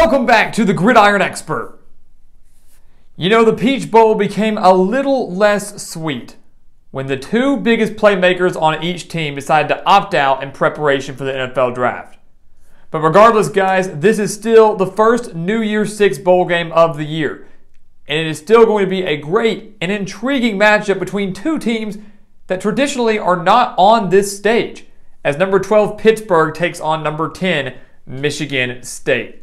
Welcome back to the Gridiron Expert. You know, the Peach Bowl became a little less sweet when the two biggest playmakers on each team decided to opt out in preparation for the NFL Draft. But regardless, guys, this is still the first New Year's Six bowl game of the year. And it is still going to be a great and intriguing matchup between two teams that traditionally are not on this stage, as number 12 Pittsburgh takes on number 10 Michigan State.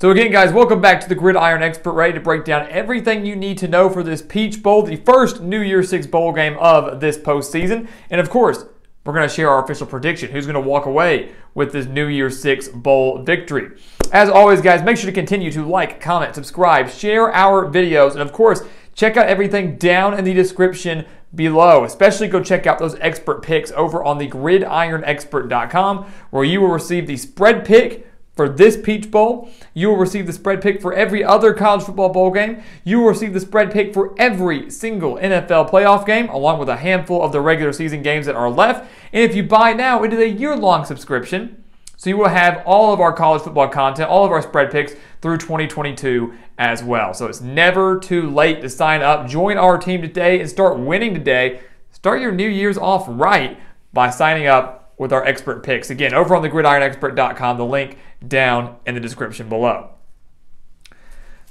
So again, guys, welcome back to the Gridiron Expert, ready to break down everything you need to know for this Peach Bowl, the first New Year's Six bowl game of this postseason. And of course, we're going to share our official prediction, who's going to walk away with this New Year's Six bowl victory. As always, guys, make sure to continue to like, comment, subscribe, share our videos, and of course, check out everything down in the description below. Especially go check out those expert picks over on the gridironexpert.com, where you will receive the spread pick for this Peach Bowl. You will receive the spread pick for every other college football bowl game. You will receive the spread pick for every single NFL playoff game, along with a handful of the regular season games that are left. And if you buy now, it is a year-long subscription. So you will have all of our college football content, all of our spread picks through 2022 as well. So it's never too late to sign up. Join our team today and start winning today. Start your New Year's off right by signing up with our expert picks. Again, over on the gridironexpert.com, the link down in the description below.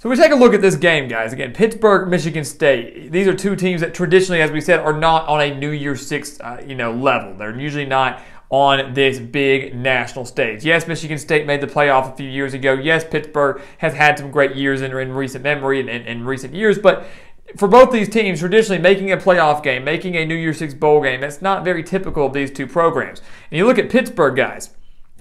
So we take a look at this game, guys. Again, Pittsburgh, Michigan State. These are two teams that traditionally, as we said, are not on a New Year's Six level. They're usually not on this big national stage. Yes, Michigan State made the playoff a few years ago. Yes, Pittsburgh has had some great years in recent memory and in recent years, but for both these teams, traditionally making a playoff game, making a New Year's Six bowl game, that's not very typical of these two programs. And you look at Pittsburgh, guys.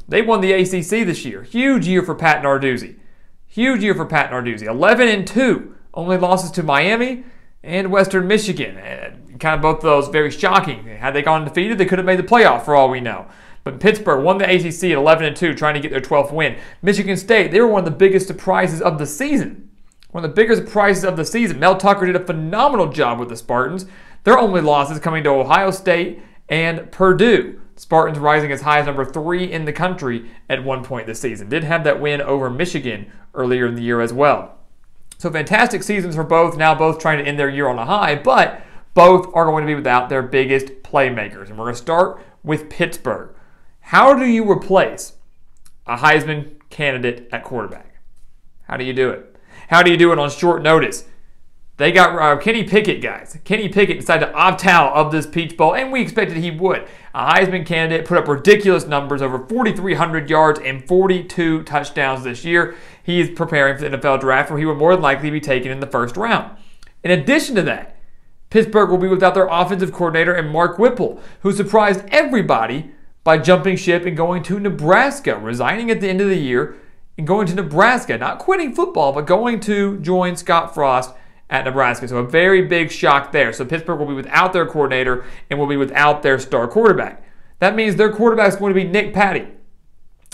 They won the ACC this year. Huge year for Pat Narduzzi. Huge year for Pat Narduzzi. 11-2. Only losses to Miami and Western Michigan. And kind of both of those very shocking. Had they gone undefeated, they could have made the playoff for all we know. But Pittsburgh won the ACC at 11-2, trying to get their 12th win. Michigan State, they were one of the biggest surprises of the season. One of the biggest surprises of the season. Mel Tucker did a phenomenal job with the Spartans. Their only losses coming to Ohio State and Purdue. Spartans rising as high as number 3 in the country at one point this season. Did have that win over Michigan earlier in the year as well. So fantastic seasons for both. Now both trying to end their year on a high, but both are going to be without their biggest playmakers. And we're going to start with Pittsburgh. How do you replace a Heisman candidate at quarterback? How do you do it? How do you do it on short notice? They got Kenny Pickett, guys. Kenny Pickett decided to opt out of this Peach Bowl, and we expected he would. A Heisman candidate put up ridiculous numbers, over 4,300 yards and 42 touchdowns this year. He is preparing for the NFL Draft, where he will more than likely be taken in the first round. In addition to that, Pittsburgh will be without their offensive coordinator and Mark Whipple, who surprised everybody by jumping ship and going to Nebraska, resigning at the end of the year and going to Nebraska, not quitting football, but going to join Scott Frost at Nebraska. So a very big shock there. So Pittsburgh will be without their coordinator and will be without their star quarterback. That means their quarterback is going to be Nick Patty.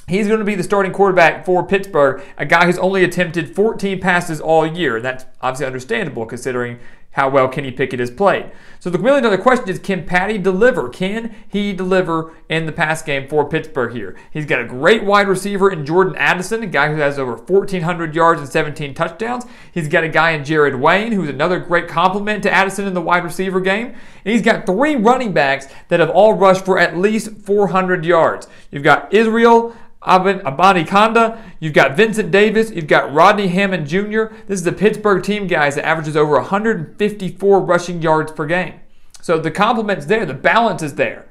He's going to be the starting quarterback for Pittsburgh, a guy who's only attempted 14 passes all year. And that's obviously understandable considering how well Kenny Pickett has played. So the million-dollar question is, can Patty deliver? Can he deliver in the pass game for Pittsburgh here? He's got a great wide receiver in Jordan Addison, a guy who has over 1,400 yards and 17 touchdowns. He's got a guy in Jared Wayne, who's another great complement to Addison in the wide receiver game. And he's got 3 running backs that have all rushed for at least 400 yards. You've got Israel Abanikanda, you've got Vincent Davis, you've got Rodney Hammond Jr. This is the Pittsburgh team, guys, that averages over 154 rushing yards per game. So the complement's there, the balance is there.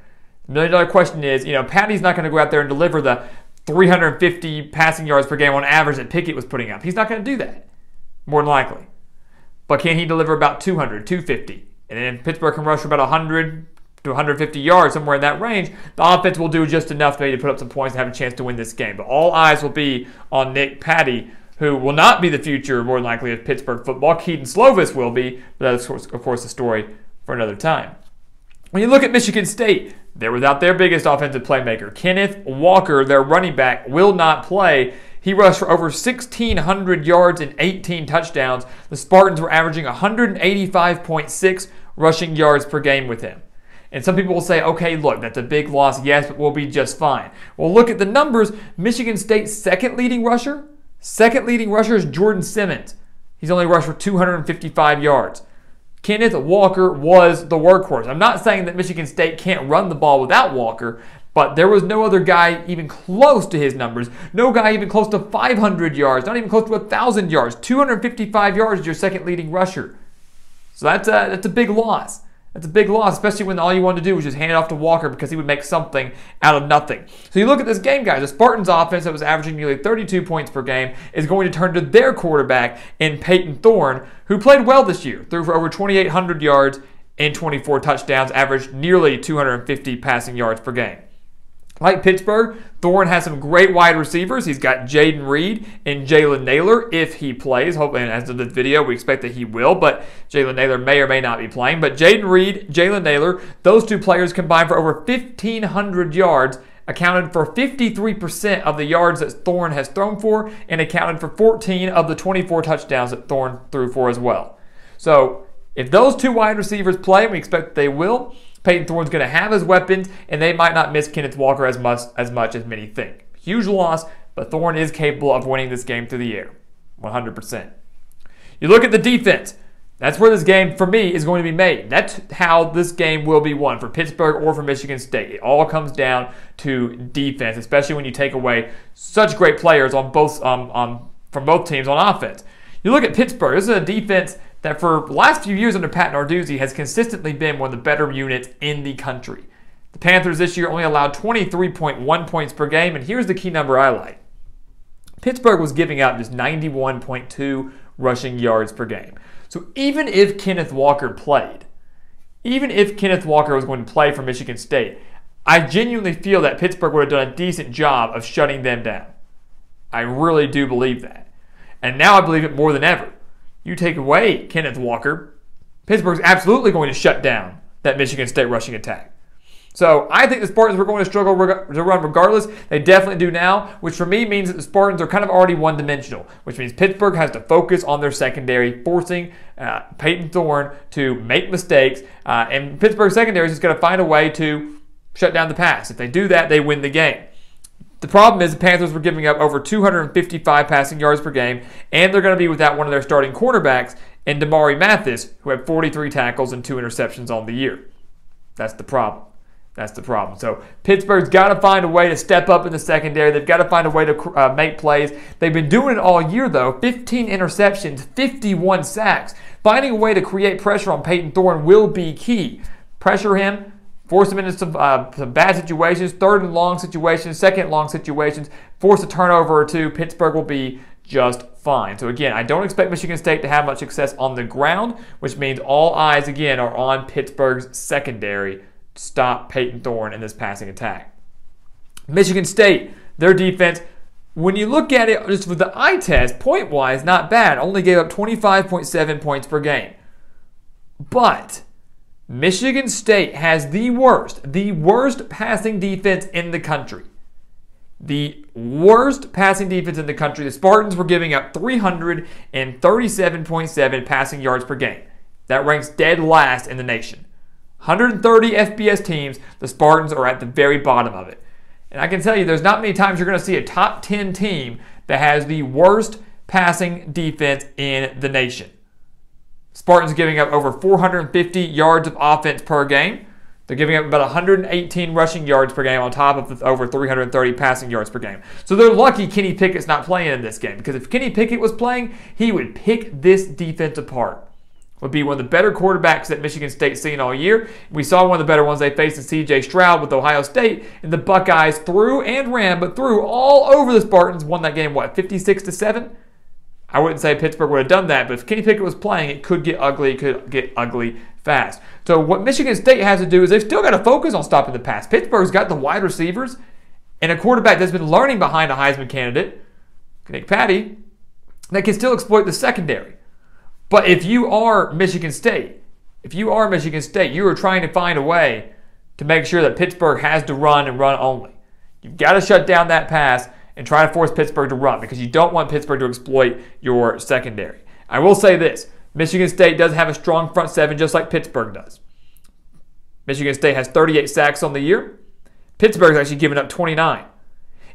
The million-dollar question is, Patty's not going to go out there and deliver the 350 passing yards per game on average that Pickett was putting up. He's not going to do that, more than likely. But can he deliver about 200, 250? And then Pittsburgh can rush for about 100 to 150 yards, somewhere in that range. The offense will do just enough maybe to put up some points and have a chance to win this game. But all eyes will be on Nick Patty, who will not be the future, more than likely, of Pittsburgh football. Keaton Slovis will be, but that's, of course, a story for another time. When you look at Michigan State, they're without their biggest offensive playmaker. Kenneth Walker, their running back, will not play. He rushed for over 1,600 yards and 18 touchdowns. The Spartans were averaging 185.6 rushing yards per game with him. And some people will say, okay, look, that's a big loss, yes, but we'll be just fine. Well, look at the numbers. Michigan State's second leading rusher, Second leading rusher is Jordan Simmons. He's only rushed for 255 yards. Kenneth Walker was the workhorse. I'm not saying that Michigan State can't run the ball without Walker, but there was no other guy even close to his numbers. No guy even close to 500 yards, not even close to 1,000 yards. 255 yards is your second leading rusher. So that's a big loss. That's a big loss, especially when all you wanted to do was just hand it off to Walker because he would make something out of nothing. So you look at this game, guys. The Spartans' offense that was averaging nearly 32 points per game is going to turn to their quarterback in Peyton Thorne, who played well this year, threw for over 2,800 yards and 24 touchdowns, averaged nearly 250 passing yards per game. Like Pittsburgh, Thorne has some great wide receivers. He's got Jaden Reed and Jalen Naylor if he plays. Hopefully, as of this video, we expect that he will, but Jalen Naylor may or may not be playing. But Jaden Reed, Jalen Naylor, those two players combined for over 1,500 yards, accounted for 53% of the yards that Thorne has thrown for, and accounted for 14 of the 24 touchdowns that Thorne threw for as well. So, if those two wide receivers play, and we expect that they will, Peyton Thorne's going to have his weapons, and they might not miss Kenneth Walker as much as many think. Huge loss, but Thorne is capable of winning this game through the air, 100%. You look at the defense. That's where this game, for me, is going to be made. That's how this game will be won for Pittsburgh or for Michigan State. It all comes down to defense, especially when you take away such great players on both from both teams on offense. You look at Pittsburgh. This is a defense that for the last few years under Pat Narduzzi has consistently been one of the better units in the country. The Panthers this year only allowed 23.1 points per game, and here's the key number I like. Pittsburgh was giving up just 91.2 rushing yards per game. So even if Kenneth Walker played, even if Kenneth Walker was going to play for Michigan State, I genuinely feel that Pittsburgh would have done a decent job of shutting them down. I really do believe that. And now I believe it more than ever. You take away Kenneth Walker, Pittsburgh's absolutely going to shut down that Michigan State rushing attack. So I think the Spartans were going to struggle to run regardless. They definitely do now, which for me means that the Spartans are kind of already one-dimensional, which means Pittsburgh has to focus on their secondary, forcing Peyton Thorne to make mistakes, and Pittsburgh's secondary is just going to find a way to shut down the pass. If they do that, they win the game. The problem is the Panthers were giving up over 255 passing yards per game, and they're going to be without one of their starting cornerbacks in Damari Mathis, who had 43 tackles and 2 interceptions on the year. That's the problem. That's the problem. So Pittsburgh's got to find a way to step up in the secondary. They've got to find a way to make plays. They've been doing it all year, though. 15 interceptions, 51 sacks. Finding a way to create pressure on Peyton Thorne will be key. Pressure him. Force him into some bad situations, third and long situations, second and long situations, force a turnover or two. Pittsburgh will be just fine. So again, I don't expect Michigan State to have much success on the ground, which means all eyes again are on Pittsburgh's secondary to stop Peyton Thorne in this passing attack. Michigan State, their defense, when you look at it just with the eye test, point-wise, not bad. Only gave up 25.7 points per game. But Michigan State has the worst passing defense in the country. The worst passing defense in the country. The Spartans were giving up 337.7 passing yards per game. That ranks dead last in the nation. 130 FBS teams, the Spartans are at the very bottom of it. And I can tell you, there's not many times you're going to see a top 10 team that has the worst passing defense in the nation. Spartans giving up over 450 yards of offense per game. They're giving up about 118 rushing yards per game on top of the over 330 passing yards per game. So they're lucky Kenny Pickett's not playing in this game, because if Kenny Pickett was playing, he would pick this defense apart. Would be one of the better quarterbacks that Michigan State's seen all year. We saw one of the better ones they faced in C.J. Stroud with Ohio State, and the Buckeyes threw and ran, but threw all over the Spartans. Won that game, what, 56-7? I wouldn't say Pittsburgh would have done that, but if Kenny Pickett was playing, it could get ugly. It could get ugly fast. So what Michigan State has to do is they've still got to focus on stopping the pass. Pittsburgh's got the wide receivers and a quarterback that's been learning behind a Heisman candidate, Nick Patty, that can still exploit the secondary. But if you are Michigan State, you are trying to find a way to make sure that Pittsburgh has to run and run only. You've got to shut down that pass and try to force Pittsburgh to run, because you don't want Pittsburgh to exploit your secondary. I will say this. Michigan State does have a strong front seven, just like Pittsburgh does. Michigan State has 38 sacks on the year. Pittsburgh's actually given up 29.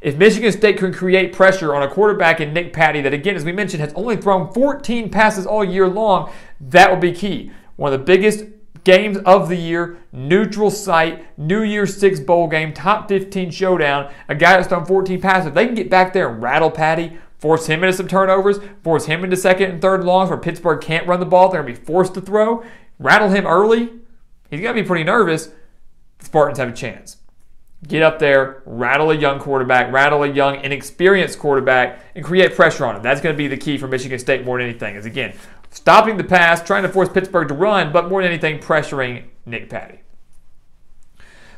If Michigan State can create pressure on a quarterback in Nick Patty that, again, as we mentioned, has only thrown 14 passes all year long, that will be key. One of the biggest games of the year, neutral site, New Year's 6 bowl game, top 15 showdown, a guy that's thrown 14 passes. If they can get back there and rattle Patty, force him into some turnovers, force him into second and third longs where Pittsburgh can't run the ball, they're going to be forced to throw, rattle him early, he's going to be pretty nervous. The Spartans have a chance. Get up there, rattle a young quarterback, rattle a young, inexperienced quarterback, and create pressure on him. That's going to be the key for Michigan State more than anything, is, again, stopping the pass, trying to force Pittsburgh to run, but more than anything, pressuring Nick Patty.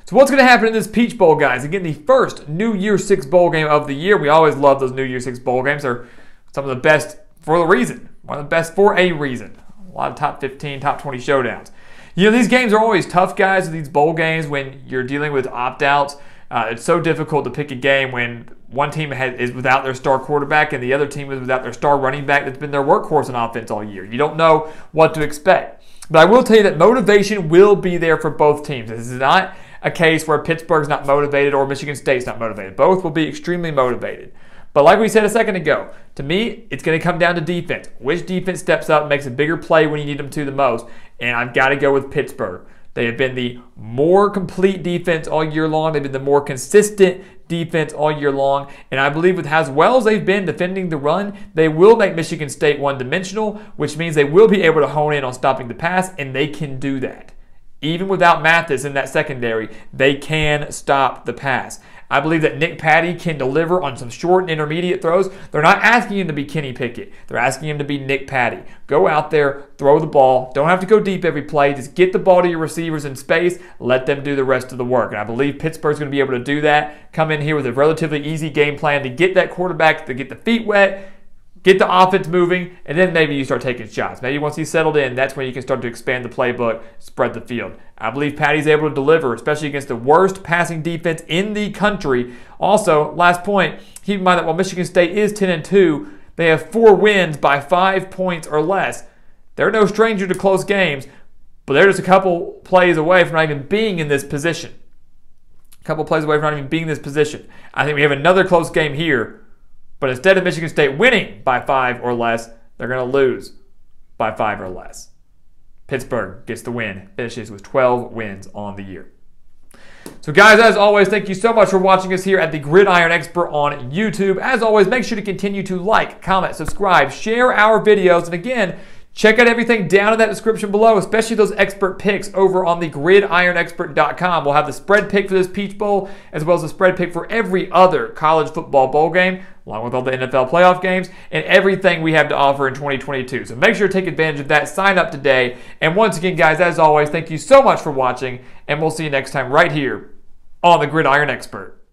So what's going to happen in this Peach Bowl, guys? Again, the first New Year's 6 bowl game of the year. We always love those New Year's 6 bowl games. They're some of the best for a reason. One of the best for a reason. A lot of top 15, top 20 showdowns. You know, these games are always tough, guys, these bowl games when you're dealing with opt-outs. It's so difficult to pick a game when one team is without their star quarterback and the other team is without their star running back that's been their workhorse in offense all year. You don't know what to expect. But I will tell you that motivation will be there for both teams. This is not a case where Pittsburgh's not motivated or Michigan State's not motivated. Both will be extremely motivated. But like we said a second ago, to me, it's going to come down to defense. Which defense steps up and makes a bigger play when you need them to the most? And I've got to go with Pittsburgh. They have been the more complete defense all year long. They've been the more consistent defense all year long. And I believe with as well as they've been defending the run, they will make Michigan State one-dimensional, which means they will be able to hone in on stopping the pass, and they can do that. Even without Mathis in that secondary, they can stop the pass. I believe that Nick Patty can deliver on some short and intermediate throws. They're not asking him to be Kenny Pickett. They're asking him to be Nick Patty. Go out there, throw the ball. Don't have to go deep every play. Just get the ball to your receivers in space. Let them do the rest of the work. And I believe Pittsburgh's going to be able to do that. Come in here with a relatively easy game plan to get that quarterback to get the feet wet, get the offense moving, and then maybe you start taking shots. Maybe once he's settled in, that's when you can start to expand the playbook, spread the field. I believe Patty's able to deliver, especially against the worst passing defense in the country. Also, last point, keep in mind that while Michigan State is 10-2, they have 4 wins by 5 points or less. They're no stranger to close games, but they're just a couple plays away from not even being in this position. A couple plays away from not even being in this position. I think we have another close game here. But instead of Michigan State winning by 5 or less, they're going to lose by 5 or less. Pittsburgh gets the win, finishes with 12 wins on the year. So guys, as always, thank you so much for watching us here at the Gridiron Expert on YouTube. As always, make sure to continue to like, comment, subscribe, share our videos, and again, check out everything down in that description below, especially those expert picks over on the gridironexpert.com. We'll have the spread pick for this Peach Bowl, as well as the spread pick for every other college football bowl game, along with all the NFL playoff games, and everything we have to offer in 2022. So make sure to take advantage of that. Sign up today. And once again, guys, as always, thank you so much for watching, and we'll see you next time right here on the Gridiron Expert.